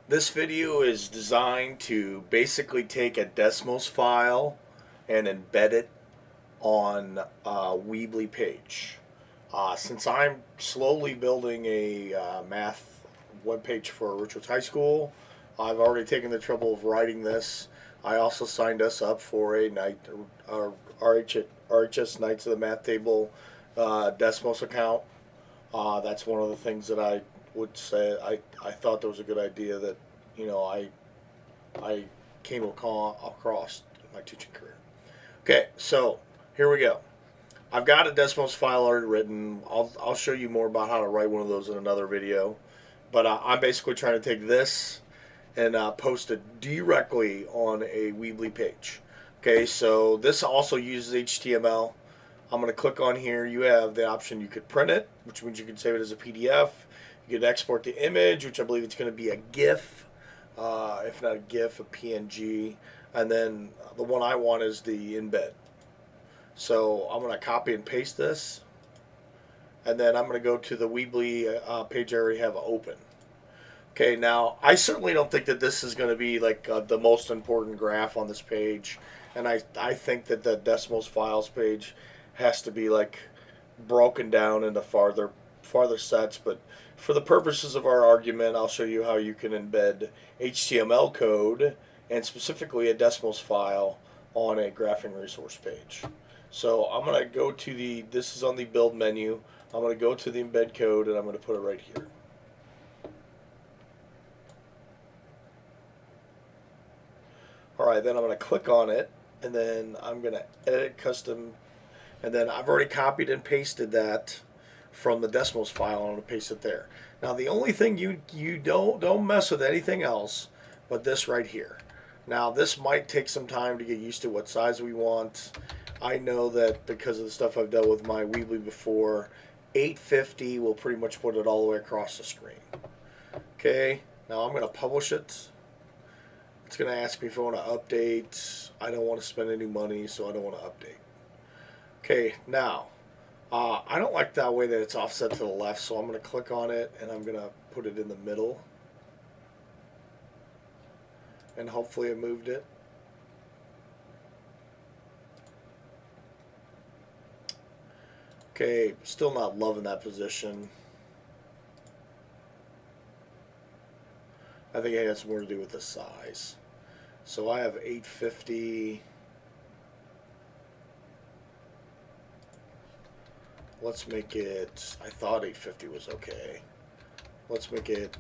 This video is designed to basically take a Desmos file and embed it on a Weebly page. Since I'm slowly building a math webpage for Richards High School, I've already taken the trouble of writing this. I also signed us up for a RHS Knights of the Math Table Desmos account. That's one of the things that I would say I thought there was a good idea that I came across in my teaching career. Okay, so here we go. I've got a Desmos file already written. I'll show you more about how to write one of those in another video. But I'm basically trying to take this and post it directly on a Weebly page. Okay, so this also uses HTML. I'm going to click on here. You have the option you could print it, which means you can save it as a PDF. You could export the image, which I believe it's going to be a GIF, if not a GIF, a PNG. And then the one I want is the embed. So I'm going to copy and paste this. And then I'm going to go to the Weebly page I already have open. Okay, now I certainly don't think that this is going to be like the most important graph on this page. And I think that the Desmos files page has to be like broken down into farther sets. But for the purposes of our argument, I'll show you how you can embed HTML code and specifically a Desmos file on a graphing resource page. So I'm going to go to this is on the build menu. I'm going to go to the embed code and I'm going to put it right here. Alright, then I'm going to click on it and then I'm going to edit custom, and then I've already copied and pasted that from the Desmos file. I'm going to paste it there. Now the only thing you don't mess with anything else but this right here. Now this might take some time to get used to what size we want. I know that because of the stuff I've dealt with my Weebly before, 850 will pretty much put it all the way across the screen. Okay, now I'm going to publish it. It's going to ask me if I want to update. I don't want to spend any money, so I don't want to update. Okay, now, I don't like that way that it's offset to the left, so I'm going to click on it and I'm going to put it in the middle. And hopefully it moved it. Okay, still not loving that position. I think it has more to do with the size. So I have 850. Let's make it, I thought 850 was okay. Let's make it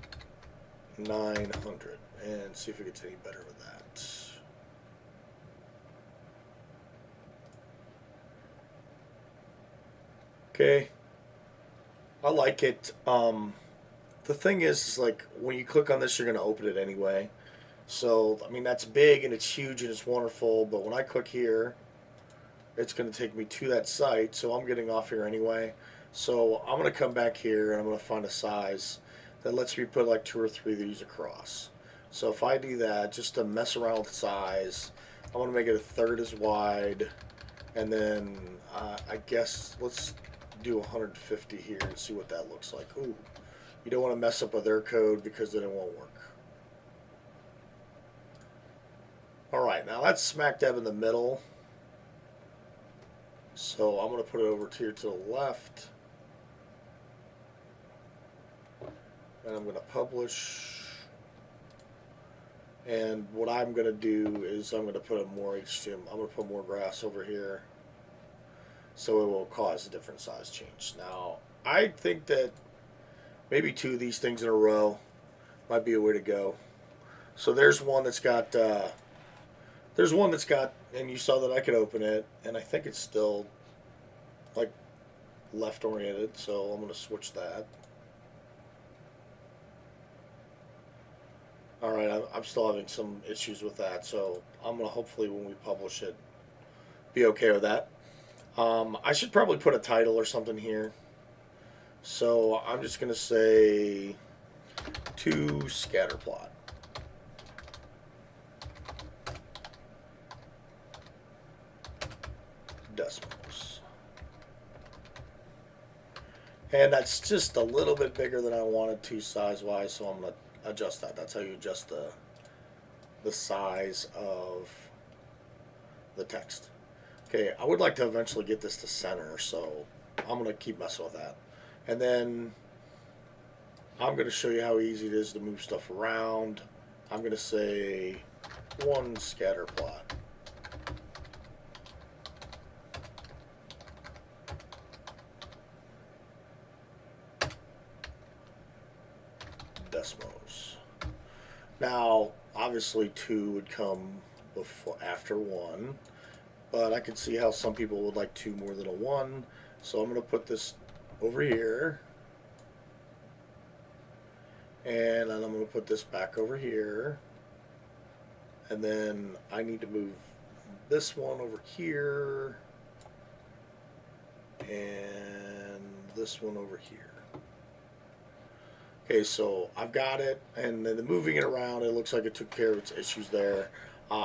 900 and see if it gets any better with that. Okay. I like it. The thing is like when you click on this, you're going to open it anyway. So, I mean, that's big and it's huge and it's wonderful, but when I click here, it's going to take me to that site, so I'm getting off here anyway. So I'm going to come back here and I'm going to find a size that lets me put like 2 or 3 of these across. So if I do that, just to mess around with size, I'm going to make it 1/3 as wide, and then I guess let's do 150 here and see what that looks like. Ooh, you don't want to mess up with their code because then it won't work. Alright, now that's smack dab in the middle. So I'm going to put it over here to the left. And I'm going to publish. And what I'm going to do is I'm going to put more HTML. I'm going to put more graphs over here. So it will cause a different size change. Now, I think that maybe 2 of these things in a row might be a way to go. So there's one that's got, and you saw that I could open it, and I think it's still like left oriented, so I'm going to switch that. Alright, I'm still having some issues with that, so I'm going to hopefully when we publish it be okay with that. I should probably put a title or something here. So I'm just going to say to scatterplot. Desmos. And that's just a little bit bigger than I wanted to size-wise, so adjust that. That's how you adjust the size of the text. Okay, I would like to eventually get this to center, so I'm going to keep messing with that. And then I'm going to show you how easy it is to move stuff around. I'm going to say one scatter plot. Desmos. Now, obviously 2 would come before after 1, but I can see how some people would like 2 more than a 1. So I'm going to put this over here, and then I'm going to put this back over here, and then I need to move this one over here, and this one over here. Okay, so I've got it, and then moving it around, it looks like it took care of its issues there.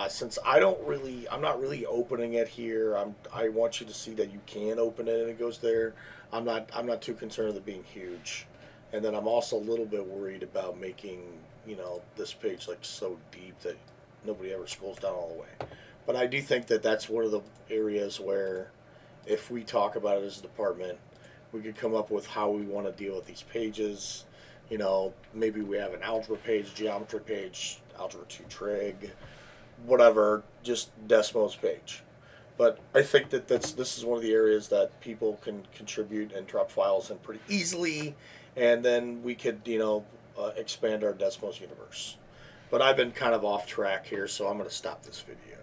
Since I'm not really opening it here. I want you to see that you can open it and it goes there. I'm not too concerned with it being huge, and then I'm also a little bit worried about making this page like so deep that nobody ever scrolls down all the way. But I do think that that's one of the areas where, if we talk about it as a department, we could come up with how we want to deal with these pages. Maybe we have an algebra page, geometry page, algebra 2 trig, whatever, just Desmos page. But I think that this is one of the areas that people can contribute and drop files in pretty easily, and then we could expand our Desmos universe. But I've been kind of off track here, so I'm going to stop this video.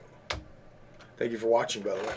Thank you for watching, by the way.